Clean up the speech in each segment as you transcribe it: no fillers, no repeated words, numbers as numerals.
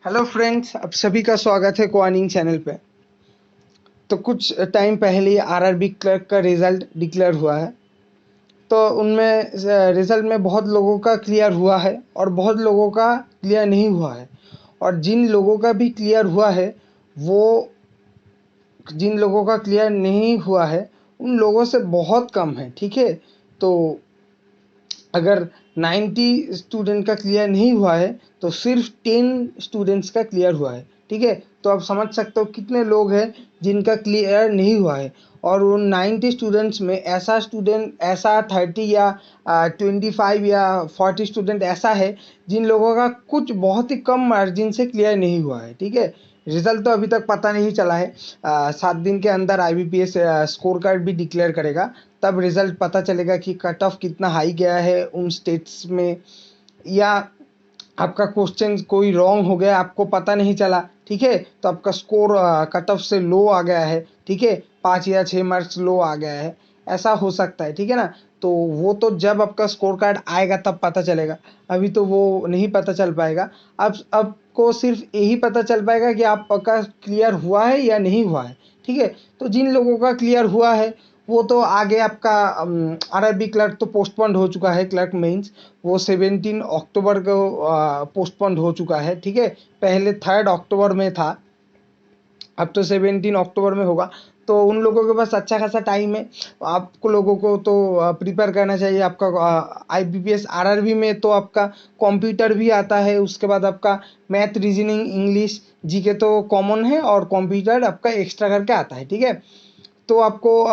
Hello friends, आप सभी का स्वागत है कोआर्निंग चैनल पे। तो कुछ टाइम पहले आरआरबी क्लर्क का रिज़ल्ट डिक्लेयर हुआ है। तो उनमें रिज़ल्ट में बहुत लोगों का क्लियर हुआ है और बहुत लोगों का क्लियर नहीं हुआ है। और जिन लोगों का भी क्लियर हुआ है, वो जिन लोगों का क्लियर नहीं हुआ है उन लोगों से बहुत कम है। ठीक है, तो अगर 90 स्टूडेंट का क्लियर नहीं हुआ है तो सिर्फ 10 स्टूडेंट्स का क्लियर हुआ है। ठीक है, तो आप समझ सकते हो कितने लोग हैं जिनका क्लियर नहीं हुआ है। और उन 90 स्टूडेंट्स में ऐसा 30 या 25 या 40 स्टूडेंट ऐसा है जिन लोगों का कुछ बहुत ही कम मार्जिन से क्लियर नहीं हुआ है। ठीक है, रिजल्ट तो अभी तक पता नहीं चला है। 7 दिन के अंदर आईबीपीएस स्कोर कार्ड भी डिक्लेयर करेगा, तब रिजल्ट पता चलेगा कि कट ऑफ कितना हाई गया है उन स्टेट्स में, या आपका क्वेश्चन कोई रॉन्ग हो गया, आपको पता नहीं चला। ठीक है, तो आपका स्कोर कट ऑफ से लो आ गया है। ठीक है, 5 या 6 मार्क्स लो आ गया है, ऐसा हो सकता है। ठीक है ना, तो वो तो जब आपका स्कोर कार्ड आएगा तब पता चलेगा, अभी तो वो नहीं पता चल पाएगा। अब आपको सिर्फ यही पता चल पाएगा कि आपका क्लियर हुआ है या नहीं हुआ है। ठीक है, तो जिन लोगों का क्लियर हुआ है वो तो आगे आपका आरआरबी क्लर्क तो पोस्टपोन्ड हो चुका है। क्लर्क मेंस वो 17 अक्टूबर को पोस्टपोन्ड हो चुका है। ठीक है, पहले 3 अक्टूबर में था, अब तो 17 अक्टूबर में होगा। तो उन लोगों के पास अच्छा खासा टाइम है। आपको लोगों को तो प्रिपेयर करना चाहिए। आपका आईबीपीएस आरआरबी में तो आपका कंप्यूटर भी आता है, उसके बाद आपका मैथ, रीजनिंग, इंग्लिश, जीके तो कॉमन है, और कंप्यूटर आपका एक्स्ट्रा करके आता है। ठीक है, तो आपको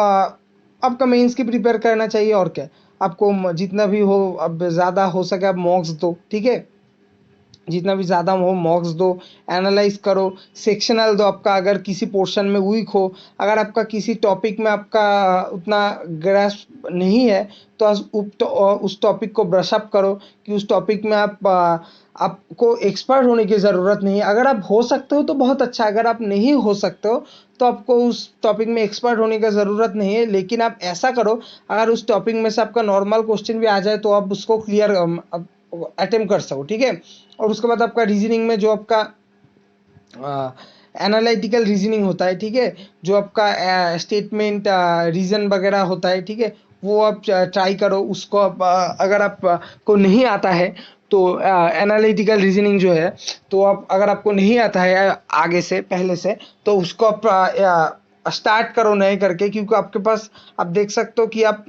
आपका मेंस की प्रिपेयर करना चाहिए। और क्या, आपको जितना भी हो, अब ज़्यादा हो सके आप मॉक्स दो। ठीक है, जितना भी ज़्यादा हो मॉक्स दो, एनालाइज करो, सेक्शनल दो। आपका अगर किसी पोर्शन में वीक हो, अगर आपका किसी टॉपिक में आपका उतना ग्रास्प नहीं है, तो उस टॉपिक को ब्रश अप करो कि उस टॉपिक में आपको एक्सपर्ट होने की ज़रूरत नहीं है। अगर आप हो सकते हो तो बहुत अच्छा, अगर आप नहीं हो सकते हो तो आपको उस टॉपिक में एक्सपर्ट होने की ज़रूरत नहीं है। लेकिन आप ऐसा करो, अगर उस टॉपिक में से आपका नॉर्मल क्वेश्चन भी आ जाए तो आप उसको क्लियर अटेम्प्ट कर सको। ठीक है, और उसके बाद आपका रीजनिंग में जो आपका एनालिटिकल रीजनिंग होता है, ठीक है, जो आपका स्टेटमेंट रीजन वगैरह होता है, ठीक है, वो आप ट्राई करो। उसको आप अगर आप को नहीं आता है तो एनालिटिकल रीजनिंग जो है, तो आप अगर आपको नहीं आता है आगे से पहले से, तो उसको आप स्टार्ट करो नए करके, क्योंकि आपके पास आप देख सकते हो कि आप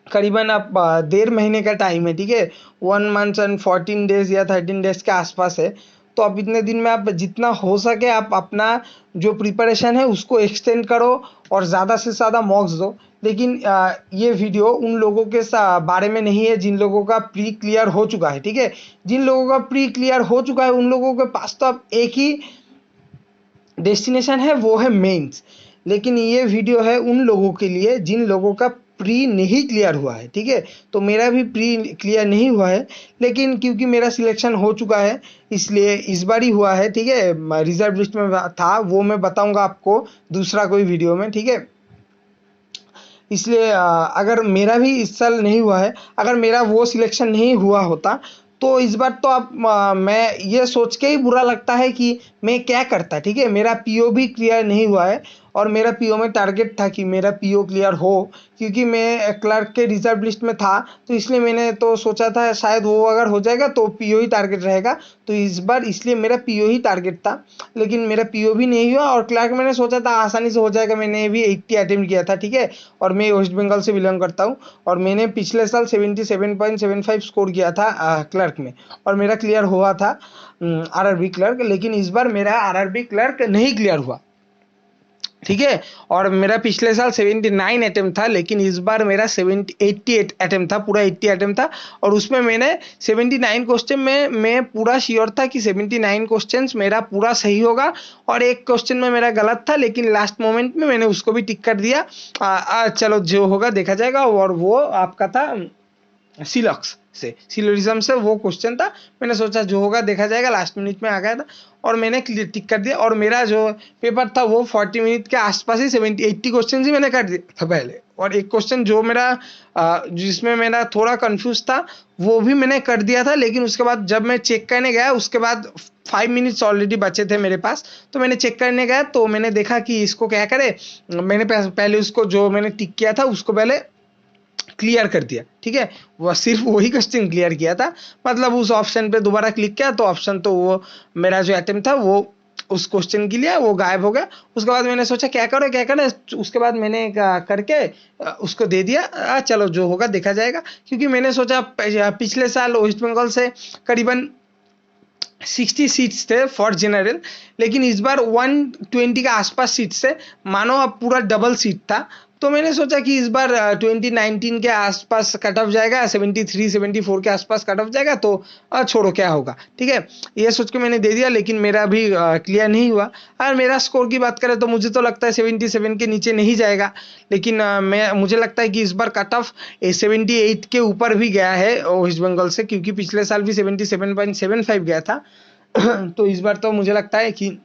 करीबन आप 1.5 महीने का टाइम है। ठीक है, 1 मंथ एंड 14 डेज या 13 डेज के आसपास है। तो आप इतने दिन में आप जितना हो सके आप अपना जो प्रिपरेशन है उसको एक्सटेंड करो और ज़्यादा से ज़्यादा मॉक्स दो। लेकिन ये वीडियो उन लोगों के बारे में नहीं है जिन लोगों का प्री क्लियर हो चुका है। ठीक है, जिन लोगों का प्री क्लियर हो चुका है उन लोगों के पास तो अब एक ही डेस्टिनेशन है, वो है मेंस। लेकिन ये वीडियो है उन लोगों के लिए जिन लोगों का प्री नहीं क्लियर हुआ है। ठीक है, तो मेरा भी प्री क्लियर नहीं हुआ है, लेकिन क्योंकि मेरा सिलेक्शन हो चुका है इसलिए इस बार ही हुआ है। ठीक है, रिजर्व लिस्ट में था, वो मैं बताऊंगा आपको दूसरा कोई वीडियो में। ठीक है, इसलिए अगर मेरा भी इस साल नहीं हुआ है, अगर मेरा वो सिलेक्शन नहीं हुआ होता तो इस बार तो आप मैं ये सोच के ही बुरा लगता है कि मैं क्या करता। ठीक है, मेरा पीओ भी क्लियर नहीं हुआ है, और मेरा पीओ में टारगेट था कि मेरा पीओ क्लियर हो, क्योंकि मैं क्लर्क के रिजर्व लिस्ट में था, तो इसलिए मैंने तो सोचा था शायद वो अगर हो जाएगा तो पीओ ही टारगेट रहेगा। तो इस बार इसलिए मेरा पीओ ही टारगेट था, लेकिन मेरा पीओ भी नहीं हुआ। और क्लर्क मैंने सोचा था आसानी से हो जाएगा, मैंने भी 80 अटेम्प्ट किया था। ठीक है, और मैं वेस्ट बंगाल से बिलोंग करता हूँ, और मैंने पिछले साल 77.75 स्कोर किया था क्लर्क में, और मेरा क्लियर हुआ था आरआरबी क्लर्क। लेकिन इस बार मेरा आरआरबी क्लर्क नहीं क्लियर हुआ। ठीक है, और मेरा पिछले साल 79 अटेम्प्ट था, लेकिन इस बार मेरा 80 अटेम्प्ट था, पूरा 80 अटेम्प्ट था। और उसमें मैंने 79 क्वेश्चन में मैं पूरा श्योर था कि 79 क्वेश्चंस मेरा पूरा सही होगा, और एक क्वेश्चन में मेरा गलत था, लेकिन लास्ट मोमेंट में मैंने उसको भी टिक कर दिया। चलो जो होगा देखा जाएगा। और वो आपका था सिलोरिज्म से वो क्वेश्चन था, मैंने सोचा जो होगा देखा जाएगा, लास्ट मिनट में आ गया था और मैंने क्लियर टिक कर दिया। और मेरा जो पेपर था वो 40 मिनट के आसपास ही 80 क्वेश्चन ही मैंने कर दिया था पहले, और एक क्वेश्चन जो मेरा जिसमें मेरा थोड़ा कंफ्यूज था वो भी मैंने कर दिया था। लेकिन उसके बाद जब मैं चेक करने गया उसके बाद 5 मिनट्स ऑलरेडी बचे थे मेरे पास, तो मैंने चेक करने गया तो मैंने देखा कि इसको क्या करे, मैंने पहले उसको जो मैंने टिक किया था उसको पहले क्लियर कर दिया, ठीक है। वह सिर्फ वही क्वेश्चन क्लियर किया था, मतलब उस ऑप्शन पे दोबारा क्लिक किया तो ऑप्शन तो वो मेरा जो अटेम्प्ट था वो उस क्वेश्चन के लिए वो गायब हो गया। उसके बाद मैंने सोचा क्या करो, उसके बाद मैंने करके उसको दे दिया, चलो जो होगा देखा जाएगा। क्योंकि मैंने सोचा पिछले साल वेस्ट बंगाल से करीबन 60 सीट्स थे फॉर जनरल, लेकिन इस बार 120 के आसपास सीट्स थे, मानो अब पूरा डबल सीट था। तो मैंने सोचा कि इस बार 2019 के आसपास कट ऑफ जाएगा, 73-74 के आसपास कट ऑफ जाएगा, तो छोड़ो क्या होगा, ठीक है। ये सोच के मैंने दे दिया, लेकिन मेरा भी क्लियर नहीं हुआ। अगर मेरा स्कोर की बात करें तो मुझे तो लगता है 77 के नीचे नहीं जाएगा, लेकिन मुझे लगता है कि इस बार कट ऑफ 78 के ऊपर भी गया है वेस्ट बंगाल से, क्योंकि पिछले साल भी 77.75 गया था। तो इस बार तो मुझे लगता है कि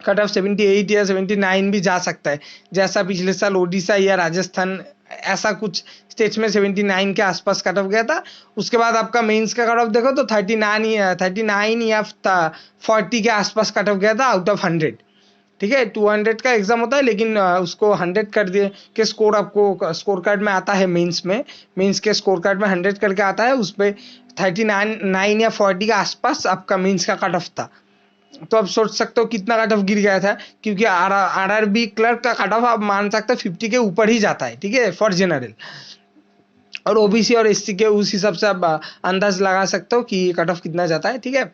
कट ऑफ 78 या 79 भी जा सकता है, जैसा पिछले साल ओडिशा या राजस्थान ऐसा कुछ स्टेट्स में 79 के आसपास कट ऑफ गया था। उसके बाद आपका मेंस का कट ऑफ देखो तो 39 या 40 के आसपास कट ऑफ गया था आउट ऑफ 100, ठीक है। 200 का एग्जाम होता है, लेकिन उसको 100 कर दिए के स्कोर आपको स्कोर कार्ड में आता है, मेंस के स्कोर कार्ड में 100 करके आता है, उस पर 39 या 40 के आसपास आपका मेंस का कट ऑफ था। तो आप सोच सकते हो कितना कट ऑफ गिर गया था, क्योंकि आरआरबी क्लर्क का कट ऑफ आप मान सकते हो 50 के ऊपर ही जाता है, ठीक है, फॉर जनरल। और ओबीसी और एससी के उस हिसाब से आप अंदाज लगा सकते हो कि कट ऑफ कितना जाता है, ठीक है।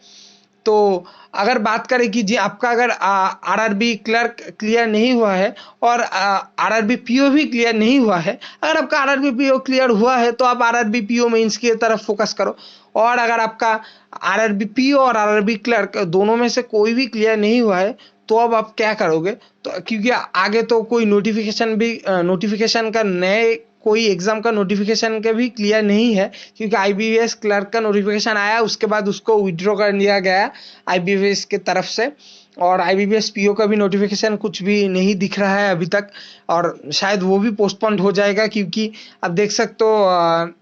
तो अगर बात करें कि जी आपका अगर आरआरबी क्लर्क क्लियर नहीं हुआ है और आरआरबी पीओ भी क्लियर नहीं हुआ है, अगर आपका आरआरबी पीओ क्लियर हुआ है तो आप आरआरबी पीओ मेंस की तरफ फोकस करो। और अगर आपका आरआरबी पीओ और आरआरबी क्लर्क दोनों में से कोई भी क्लियर नहीं हुआ है तो अब आप क्या करोगे, तो क्योंकि आगे तो कोई नोटिफिकेशन का नए कोई एग्जाम का नोटिफिकेशन के भी क्लियर नहीं है, क्योंकि आईबीपीएस क्लर्क का नोटिफिकेशन आया, उसके बाद उसको विड्रॉ कर लिया गया आईबीपीएस के तरफ से, और आईबीपीएस पीओ का भी नोटिफिकेशन कुछ भी नहीं दिख रहा है अभी तक, और शायद वो भी पोस्टपोन्ड हो जाएगा, क्योंकि आप देख सकते हो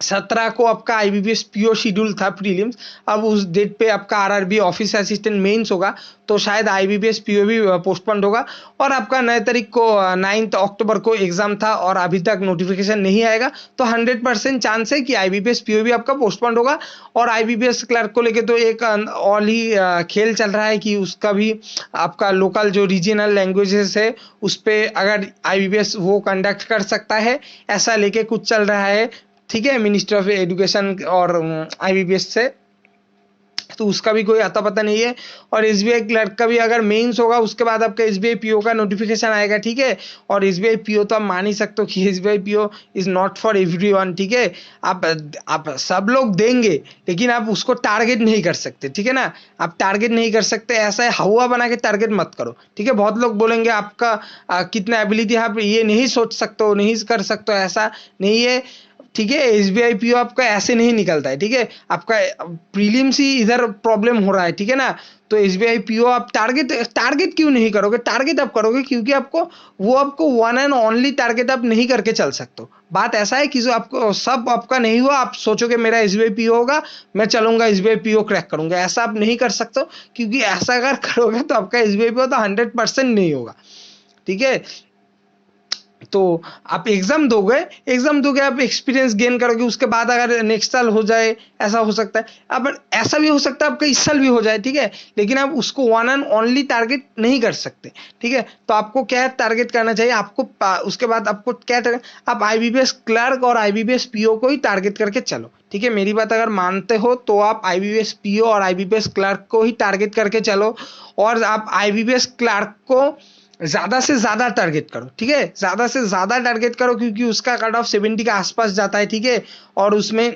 17 को आपका आईबीपीएस पीओ शेड्यूल था प्रीलिम्स, अब उस डेट पे आपका आरआरबी ऑफिस असिस्टेंट मेंस होगा, तो शायद आईबीपीएस पीओ भी पोस्टपोन्ड होगा। और आपका 9 तारीख को 9 अक्टूबर को एग्जाम था और अभी तक नोटिफिकेशन नहीं आएगा, तो 100% चांस है कि आईबीपीएस पीओ भी आपका पोस्टपोन्ड होगा। और आईबीपीएस क्लर्क को लेके तो एक और ही खेल चल रहा है कि उसका भी आपका लोकल जो रीजनल लैंग्वेजेस है उस पर अगर आईबीपीएस वो कंडक्ट कर सकता है, ऐसा लेके कुछ चल रहा है, ठीक है, मिनिस्ट्री ऑफ एजुकेशन और आईबीपीएस से, तो उसका भी कोई आता पता नहीं है। और एसबीआई क्लर्क का भी अगर मेंस होगा उसके बाद आपका एसबीआई पीओ का नोटिफिकेशन आएगा, ठीक है। और एसबीआई पीओ तो आप मान ही सकते हो कि SBI PO is not for everyone, ठीक है। आप सब लोग देंगे, लेकिन आप उसको टारगेट नहीं कर सकते, ठीक है ना, आप टारगेट नहीं कर सकते, ऐसा है हवा बना के टारगेट मत करो, ठीक है। बहुत लोग बोलेंगे आपका कितना एबिलिटी, आप ये नहीं सोच सकते हो, नहीं कर सकते हो, ऐसा नहीं है, ठीक है। एसबीआई पीओ आपका ऐसे नहीं निकलता है, ठीक है, आपका प्रीलिम्स ही इधर प्रॉब्लम हो रहा है, ठीक है ना। तो एसबीआई पीओ आप टारगेट क्यों नहीं करोगे, टारगेट आप करोगे क्योंकि आपको वन एंड ओनली टारगेट आप नहीं करके चल सकते हो। बात ऐसा है कि जो आपको सब आपका नहीं हुआ, आप सोचोगे मेरा एसबीआई पीओ होगा, मैं चलूंगा एसबीआई पीओ क्रैक करूंगा, ऐसा आप नहीं कर सकते हो, क्योंकि ऐसा अगर करोगे तो आपका एसबीआई पीओ तो 100% नहीं होगा, ठीक है। तो आप एग्जाम दोगे आप एक्सपीरियंस गेन करोगे, उसके बाद अगर नेक्स्ट साल हो जाए ऐसा हो सकता है, अब ऐसा भी हो सकता है आपका इस साल भी हो जाए, ठीक है, लेकिन आप उसको वन एंड ओनली टारगेट नहीं कर सकते, ठीक है। तो आपको क्या टारगेट करना चाहिए, आपको उसके बाद आपको क्या आप आईबीपीएस क्लर्क और आईबीपीएस पीओ को ही टारगेट करके चलो, ठीक है। मेरी बात अगर मानते हो तो आप आईबीपीएस पीओ और आईबीपीएस क्लर्क को ही टारगेट करके चलो, और आप आईबीपीएस क्लर्क को ज्यादा से ज्यादा टारगेट करो, ठीक है, ज्यादा से ज्यादा टारगेट करो, क्योंकि उसका कट ऑफ 70 के आसपास जाता है, ठीक है, और उसमें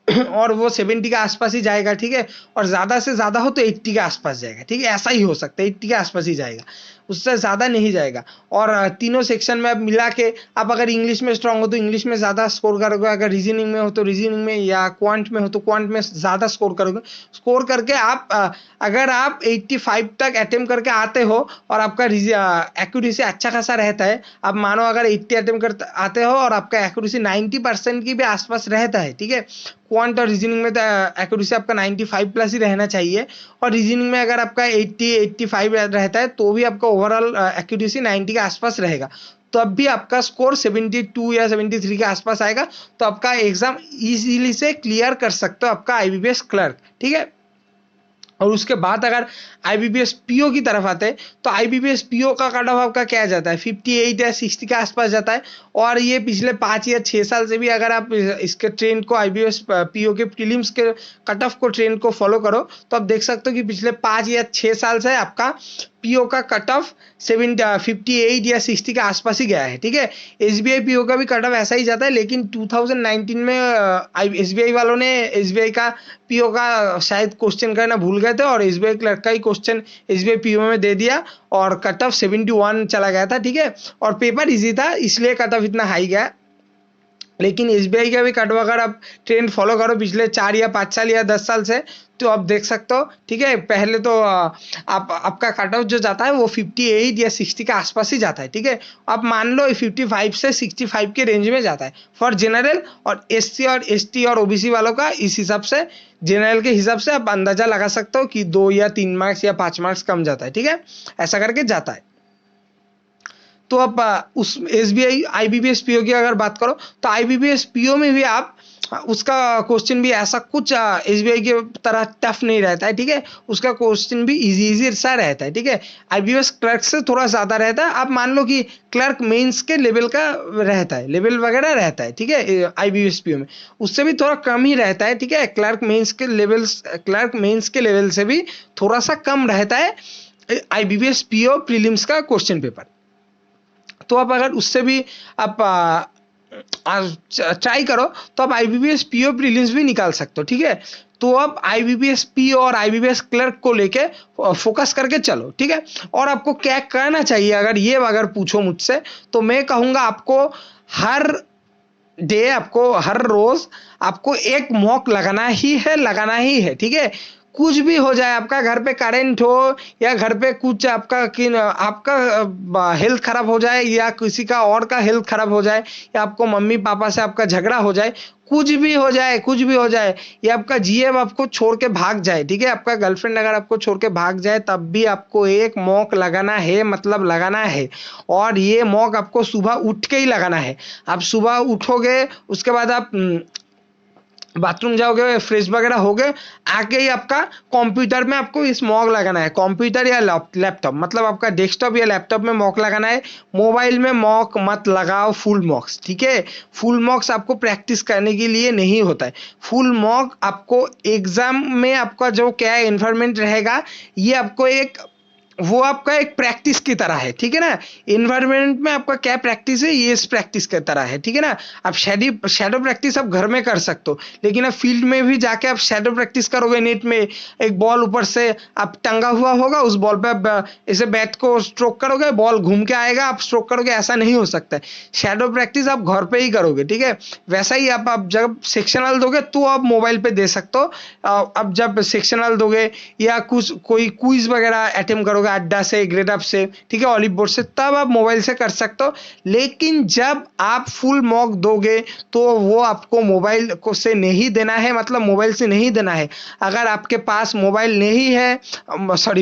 और वो 70 के आसपास ही जाएगा, ठीक है, और ज्यादा से ज्यादा हो तो 80 के आसपास जाएगा, ठीक है, ऐसा ही हो सकता है 80 के आसपास ही जाएगा। उससे ज़्यादा नहीं जाएगा। और तीनों सेक्शन में अब मिला के आप अगर इंग्लिश में स्ट्रांग हो तो इंग्लिश में ज़्यादा स्कोर करोगे, अगर रीजनिंग में हो तो रीजनिंग में, या क्वांट में हो तो क्वांट में ज़्यादा स्कोर करोगे। स्कोर करके आप अगर आप 85 तक अटेम्प्ट करके आते हो और आपका एक्यूरेसी अच्छा खासा रहता है, आप मानो अगर 80 अटेम्प्ट करते आते हो और आपका एक्यूरेसी 90% की भी आसपास रहता है, ठीक है। क्वांट और रीजनिंग में तो एक्यूरेसी आपका 95 प्लस ही रहना चाहिए, और रीजनिंग में अगर आपका 80-85 रहता है तो भी आपका ओवरऑल एक्यूरेसी 90 के आसपास रहेगा, तो अब भी आपका स्कोर 72 या 73 के आसपास आएगा, तो आपका एग्जाम इजीली से क्लियर कर सकते हो आपका आईबीपीएस क्लर्क, ठीक है। और उसके बाद अगर आईबीपीएस पीओ की तरफ आते हैं तो आईबीपीएस पीओ का कट ऑफ आपका क्या जाता है, 58 या 60 के आसपास जाता है। और ये पिछले 5 या 6 साल से भी अगर आप इसके ट्रेंड को, आईबीपीएस पीओ के प्रीलिम्स के कट ऑफ को, ट्रेंड को फॉलो करो तो आप देख सकते हो कि पिछले 5 या 6 साल से आपका पीओ का कट ऑफ 58 या 60 के आसपास ही गया है, ठीक है। एसबीआई पीओ का भी कट ऑफ ऐसा ही जाता है, लेकिन 2019 में एसबीआई वालों ने एसबीआई का पीओ का शायद क्वेश्चन करना भूल गए थे और एसबीआई क्लर्क का ही क्वेश्चन एसबीआई पीओ में दे दिया और कट ऑफ 71 चला गया था, ठीक है। और पेपर इजी था इसलिए कट ऑफ इतना हाई गया। लेकिन एसबीआई का भी कट ऑफ अगर आप ट्रेंड फॉलो करो पिछले 4 या 5 साल या 10 साल से, तो आप देख सकते हो, ठीक है। पहले तो आपका कट ऑफ जो जाता है वो 58 या 60 के आसपास ही जाता है, ठीक है। आप मान लो 55 से 65 के रेंज में जाता है फॉर जनरल, और एससी और एसटी और ओबीसी वालों का इस हिसाब से, जनरल के हिसाब से आप अंदाजा लगा सकते हो कि 2 या 3 मार्क्स या 5 मार्क्स कम जाता है, ठीक है। ऐसा करके जाता है। तो आप उस एसबीआई आईबीपीएस पीओ की अगर बात करो तो आईबीपीएस पीओ में भी आप उसका क्वेश्चन भी ऐसा कुछ एसबीआई के तरह टफ नहीं रहता है, ठीक है। उसका क्वेश्चन भी इजी सा रहता है, ठीक है। आईबीपीएस क्लर्क से थोड़ा ज़्यादा रहता है। आप मान लो कि क्लर्क मेंस के लेवल का रहता है, लेवल वगैरह रहता है, ठीक है। आईबीपीएस पीओ में उससे भी थोड़ा कम ही रहता है, ठीक है। क्लर्क मेंस के लेवल से भी थोड़ा सा कम रहता है आईबीपीएस पीओ प्रीलिम्स का क्वेश्चन पेपर। तो आप अगर उससे भी आप ट्राई करो तो आप आईबीपीएस पीओ प्रीलिम्स भी निकाल सकते हो, ठीक है। तो आप आईबीपीएस पीओ और आईबीपीएस क्लर्क को लेके फोकस करके चलो, ठीक है। और आपको क्या करना चाहिए अगर पूछो मुझसे तो मैं कहूँगा आपको हर डे, आपको हर रोज आपको एक मॉक लगाना ही है, ठीक है। कुछ भी हो जाए, आपका घर पे करंट हो या घर पे कुछ आपका हेल्थ खराब हो जाए या किसी का और का हेल्थ खराब हो जाए या आपको मम्मी पापा से आपका झगड़ा हो जाए, कुछ भी हो जाए या आपका जीएम आपको छोड़ के भाग जाए, ठीक है। आपका गर्लफ्रेंड अगर आपको छोड़ के भाग जाए तब भी आपको एक मॉक लगाना है, मतलब लगाना है। और ये मॉक आपको सुबह उठ के ही लगाना है। आप सुबह उठोगे, उसके बाद आप बाथरूम जाओगे, फ्रेश वगैरह हो गए, आके ही आपका कंप्यूटर में आपको इस मॉक लगाना है। कंप्यूटर या लैपटॉप, मतलब आपका डेस्कटॉप या लैपटॉप में मॉक लगाना है। मोबाइल में मॉक मत लगाओ, फुल मॉक्स, ठीक है। फुल मॉक्स आपको प्रैक्टिस करने के लिए नहीं होता है। फुल मॉक आपको एग्जाम में आपका जो क्या एनवायरनमेंट रहेगा, ये आपको वो आपका एक प्रैक्टिस की तरह है, ठीक है ना। इन्वायरमेंट में आपका क्या प्रैक्टिस है, ये इस प्रैक्टिस की तरह है, ठीक है ना। आप शैडो प्रैक्टिस आप घर में कर सकते हो, लेकिन आप फील्ड में भी जाके आप शैडो प्रैक्टिस करोगे। नेट में एक बॉल ऊपर से आप टंगा हुआ होगा, उस बॉल पे आप ऐसे बैट को स्ट्रोक करोगे, बॉल घूम के आएगा, आप स्ट्रोक करोगे, ऐसा नहीं हो सकता है। शैडो प्रैक्टिस आप घर पे ही करोगे, ठीक है। वैसा ही आप जब सेक्शनल दोगे तो आप मोबाइल पे दे सकते हो। अब जब सेक्शनल दोगे या कोई क्विज वगैरह अटेम्प्ट करोगे अड्डा से, ग्रेड अप से, ठीक है, ऑलिव बोर्ड से, तब आप मोबाइल से कर सकते हो। लेकिन जब आप फुल मॉक दोगे तो वो आपको मोबाइल को से नहीं देना है, मतलब मोबाइल से नहीं देना है। अगर आपके पास मोबाइल नहीं है,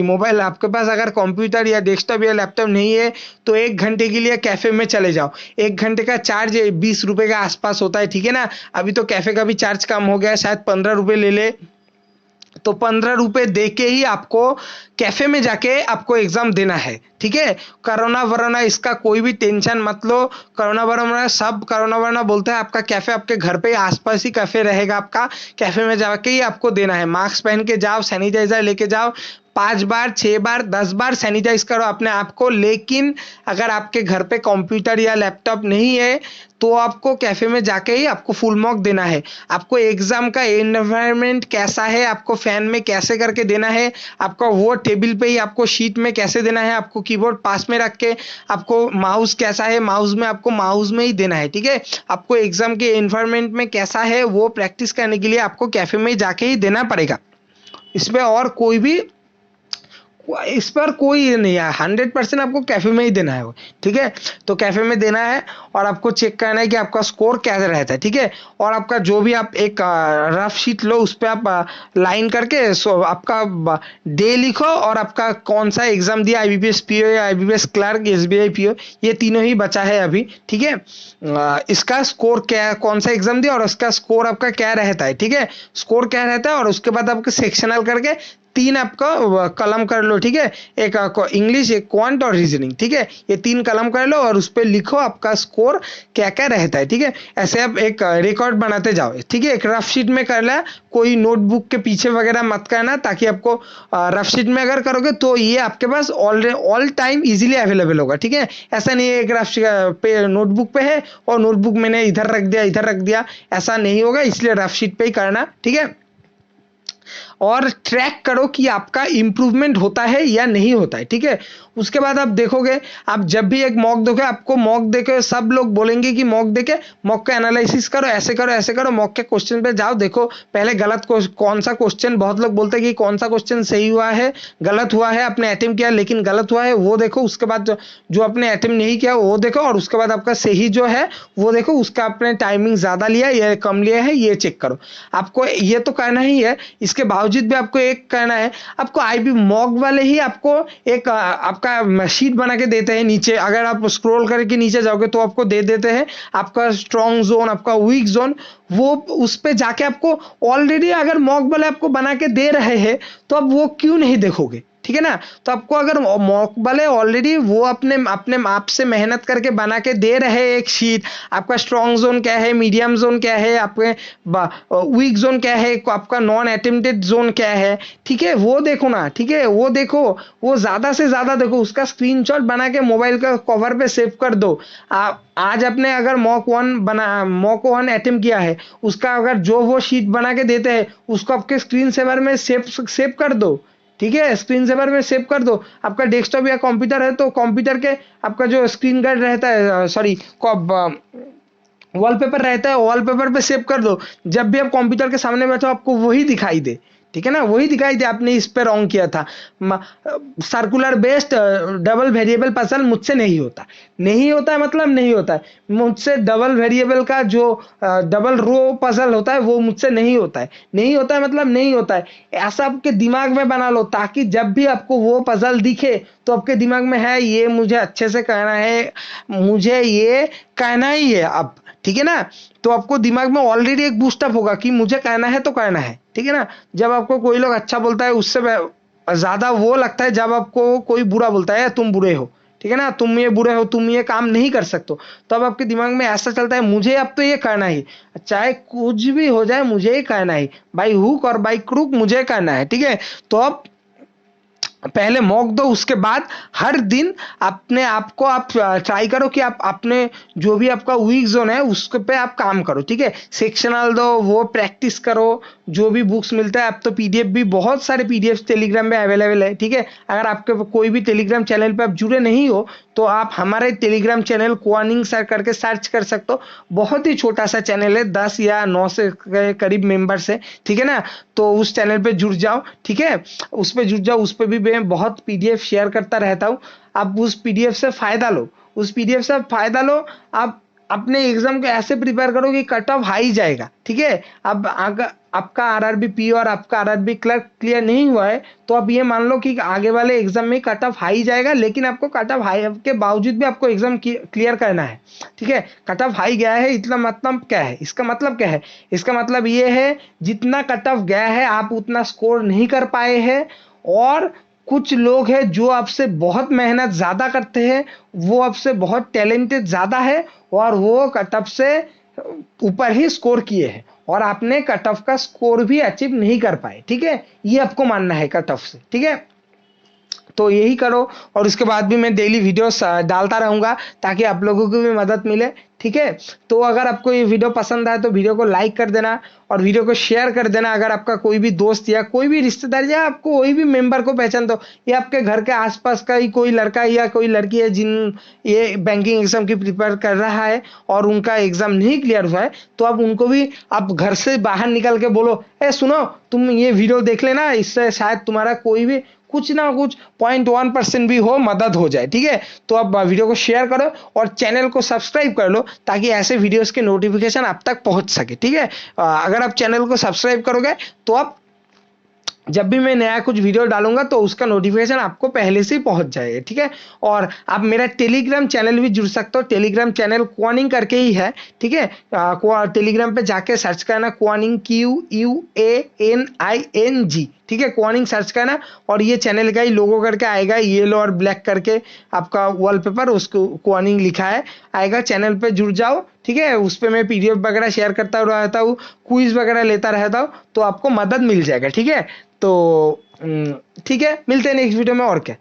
मोबाइल आपके पास अगर कंप्यूटर या डेस्कटॉप या लैपटॉप नहीं है तो 1 घंटे के लिए कैफे में चले जाओ। 1 घंटे का चार्ज 20 रुपए के आसपास होता है, ठीक है ना। अभी तो कैफे का भी चार्ज कम हो गया, शायद 15 रुपए ले ले, तो 15 रुपए दे के ही आपको कैफे में जाके आपको एग्जाम देना है, ठीक है। कोरोना वरोना इसका कोई भी टेंशन मत लो। कोरोना वरोना बोलते हैं, आपका कैफे आपके घर पे आसपास ही कैफे रहेगा, आपका कैफे में जाके ही आपको देना है। मास्क पहन के जाओ, सैनिटाइजर लेके जाओ, 5 बार 6 बार 10 बार सैनिटाइज करो अपने आप को। लेकिन अगर आपके घर पे कंप्यूटर या लैपटॉप नहीं है तो आपको कैफे में जाके ही आपको फुल मार्क देना है। आपको एग्जाम का एनवायरनमेंट कैसा है, आपको फैन में कैसे करके देना है, आपका वो टेबल पे ही आपको शीट में कैसे देना है, आपको कीबोर्ड पास में रख के आपको माउस कैसा है, माउस में आपको माउस में ही देना है, ठीक है। आपको एग्जाम के एनवायरनमेंट में कैसा है वो प्रैक्टिस करने के लिए आपको कैफे में जाके ही देना पड़ेगा। इसमें और कोई भी, इस पर कोई नहीं है, 100% आपको कैफे में ही देना है वो, ठीक है। तो कैफे में देना है और आपको चेक करना है कि आपका स्कोर कैसा रहता है, ठीक है। और आपका जो भी आप एक रफ शीट लो, उस पर आप लाइन करके आपका डे लिखो और आपका कौन सा एग्जाम दिया, आईबीपीएस पीओ या आईबीपीएस क्लर्क, एसबीआई पीओ, ये तीनों ही बचा है अभी, ठीक है। इसका स्कोर क्या, कौन सा एग्जाम दिया और उसका स्कोर आपका क्या रहता है, ठीक है। स्कोर क्या रहता है और उसके बाद आपको सेक्शनल करके 3 आपका कलम कर लो, ठीक है। एक इंग्लिश, एक क्वांट और रीजनिंग, ठीक है। ये 3 कलम कर लो और उस पर लिखो आपका स्कोर क्या क्या रहता है, ठीक है। ऐसे आप एक रिकॉर्ड बनाते जाओ, ठीक है। एक रफ शीट में कर ला, कोई नोटबुक के पीछे वगैरह मत करना, ताकि आपको रफ शीट में अगर करोगे तो ये आपके पास ऑल टाइम इजीली अवेलेबल होगा, ठीक है। ऐसा नहीं है एक रफ पे नोटबुक पे है और नोटबुक मैंने इधर रख दिया, ऐसा नहीं होगा, इसलिए रफ शीट पे ही करना, ठीक है। और ट्रैक करो कि आपका इंप्रूवमेंट होता है या नहीं होता है, ठीक है। उसके बाद आप देखोगे, आप जब भी एक मॉक दोगे, आपको मॉक देके सब लोग बोलेंगे कि मॉक देके मॉक का एनालिसिस करो, ऐसे करो ऐसे करो, मॉक के क्वेश्चन पे जाओ, देखो पहले गलत कौन सा क्वेश्चन, बहुत लोग बोलते हैं कि कौन सा क्वेश्चन सही हुआ है, गलत हुआ है, आपने अटेम्प्ट किया लेकिन गलत हुआ है, वो देखो। उसके बाद जो आपने अटेम्प्ट नहीं किया वो देखो, और उसके बाद आपका सही जो है वो देखो, उसका आपने टाइमिंग ज्यादा लिया या कम लिया है ये चेक करो। आपको ये तो करना ही है। इसके बावजूद भी आपको एक करना है, आपको आईबी मॉक वाले ही आपको एक आपका शीट बना के देते हैं नीचे। अगर आप स्क्रॉल करके नीचे जाओगे तो आपको दे देते हैं आपका स्ट्रॉन्ग जोन, आपका वीक जोन, वो उस पे जाके आपको ऑलरेडी अगर मॉक वाले आपको बना के दे रहे हैं तो आप वो क्यों नहीं देखोगे, ठीक है ना। तो आपको अगर मॉक वाले ऑलरेडी वो अपने अपने आप से मेहनत करके बना के दे रहे हैं एक शीट, आपका स्ट्रॉन्ग जोन क्या है, मीडियम जोन क्या है, आपके वीक जोन क्या है, आपका नॉन अटेम्प्टेड जोन क्या है, ठीक है, वो देखो ना, ठीक है। वो देखो, वो ज्यादा से ज्यादा देखो, उसका स्क्रीनशॉट बना के मोबाइल का कवर पे सेव कर दो। आज आपने अगर मॉक वन अटेम्प्ट किया है, उसका अगर जो वो शीट बना के देते हैं उसको आपके स्क्रीन सेवर में सेव कर दो, ठीक है। स्क्रीन सेवर में सेव कर दो। आपका डेस्कटॉप या कंप्यूटर है तो कंप्यूटर के आपका जो स्क्रीन गार्ड रहता है, सॉरी, वॉलपेपर रहता है, वॉलपेपर पे सेव कर दो। जब भी आप कंप्यूटर के सामने बैठो आपको वही दिखाई दे, ठीक है ना, वही दिखाई दे आपने इस पे रॉन्ग किया था। Circular based double variable puzzle मुझसे नहीं होता, नहीं होता है मतलब नहीं होता है मुझसे। डबल वेरिएबल का जो डबल रो पजल होता है वो मुझसे नहीं होता है, नहीं होता है मतलब नहीं होता है। ऐसा आपके दिमाग में बना लो ताकि जब भी आपको वो पजल दिखे तो आपके दिमाग में है ये मुझे अच्छे से कहना है, मुझे ये कहना ही है अब, ठीक है ना। तो आपको दिमाग में ऑलरेडी एक बूस्टअप होगा कि मुझे कहना है तो कहना है, ठीक है ना। जब आपको कोई लोग अच्छा बोलता है उससे ज्यादा वो लगता है जब आपको कोई बुरा बोलता है तुम बुरे हो, ठीक है ना, तुम ये बुरे हो, तुम ये काम नहीं कर सकते, तो अब आपके दिमाग में ऐसा चलता है मुझे अब तो ये करना ही, चाहे कुछ भी हो जाए मुझे ही करना ही, बाई हुक और बाई क्रूक मुझे करना है, ठीक है। तो अब पहले मॉक दो, उसके बाद हर दिन अपने आप को आप ट्राई करो कि आप अपने जो भी आपका वीक जोन है उसके पे आप काम करो, ठीक है। सेक्शनल दो, वो प्रैक्टिस करो, जो भी बुक्स मिलता है। अब तो पीडीएफ भी बहुत सारे पीडीएफ टेलीग्राम में अवेलेबल है, ठीक है। अगर आपके कोई भी टेलीग्राम चैनल पे आप जुड़े नहीं हो तो आप हमारे टेलीग्राम चैनल कोआनिंग सर करके सर्च कर सकते हो। बहुत ही छोटा सा चैनल है, 10 या 9 से करीब मेंबर्स है, ठीक है ना। तो उस चैनल पे जुड़ जाओ, ठीक है, उस पे जुड़ जाओ। उस पे भी मैं बहुत पीडीएफ शेयर करता रहता हूँ। आप उस पीडीएफ से फायदा लो, उस पीडीएफ से फायदा लो। आप अपने एग्जाम को ऐसे प्रिपेयर करो कि कट ऑफ हाई जाएगा, ठीक है। अब अगर आपका आरआरबी पी और आपका आरआरबी क्लर्क क्लियर नहीं हुआ है तो आप ये मान लो कि आगे वाले एग्जाम में कट ऑफ हाई जाएगा, लेकिन आपको कट ऑफ हाई के बावजूद भी आपको एग्जाम क्लियर करना है, ठीक है। कट ऑफ हाई गया है, इतना मतलब क्या है, इसका मतलब क्या है, इसका मतलब ये है जितना कट ऑफ गया है आप उतना स्कोर नहीं कर पाए हैं, और कुछ लोग हैं जो आपसे बहुत मेहनत ज्यादा करते हैं, वो आपसे बहुत टैलेंटेड ज्यादा है और वो कट ऑफ से ऊपर ही स्कोर किए हैं और आपने कट ऑफ का स्कोर भी अचीव नहीं कर पाए, ठीक है। ये आपको मानना है कट ऑफ से, ठीक है। तो यही करो, और उसके बाद भी मैं डेली वीडियोस डालता रहूंगा ताकि आप लोगों को भी मदद मिले। ठीक है, तो अगर आपको ये वीडियो पसंद आए तो वीडियो को लाइक कर देना और वीडियो को शेयर कर देना। अगर आपका कोई भी दोस्त या कोई भी रिश्तेदार या आपको कोई भी मेंबर को पहचान दो, या आपके घर के आसपास का ही कोई लड़का या कोई लड़की है जिन ये बैंकिंग एग्जाम की प्रिपेयर कर रहा है और उनका एग्जाम नहीं क्लियर हुआ है, तो आप उनको भी आप घर से बाहर निकल के बोलो, ए सुनो तुम ये वीडियो देख लेना, इससे शायद तुम्हारा कोई भी कुछ ना कुछ 0.1% भी हो मदद हो जाए। ठीक है, तो आप वीडियो को शेयर करो और चैनल को सब्सक्राइब कर लो ताकि ऐसे वीडियोस के नोटिफिकेशन आप तक पहुंच सके। ठीक है, अगर आप चैनल को सब्सक्राइब करोगे तो आप जब भी मैं नया कुछ वीडियो डालूंगा तो उसका नोटिफिकेशन आपको पहले से ही पहुंच जाएगा। ठीक है, और आप मेरा टेलीग्राम चैनल भी जुड़ सकते हो। टेलीग्राम चैनल क्वानिंग करके ही है। ठीक है, टेलीग्राम पे जाके सर्च करना क्वानिंग, QUANING। ठीक है, क्वानिंग सर्च करना और ये चैनल का ही लोगो करके आएगा, येलो और ब्लैक करके आपका वॉलपेपर, उसको क्वानिंग लिखा है आएगा। चैनल पे जुड़ जाओ। ठीक है, उस पे मैं पीडीएफ वगैरह शेयर करता रहता हूँ, क्विज वगैरह लेता रहता हूँ, तो आपको मदद मिल जाएगा। ठीक है, तो ठीक है, मिलते हैं नेक्स्ट वीडियो में। और क्या।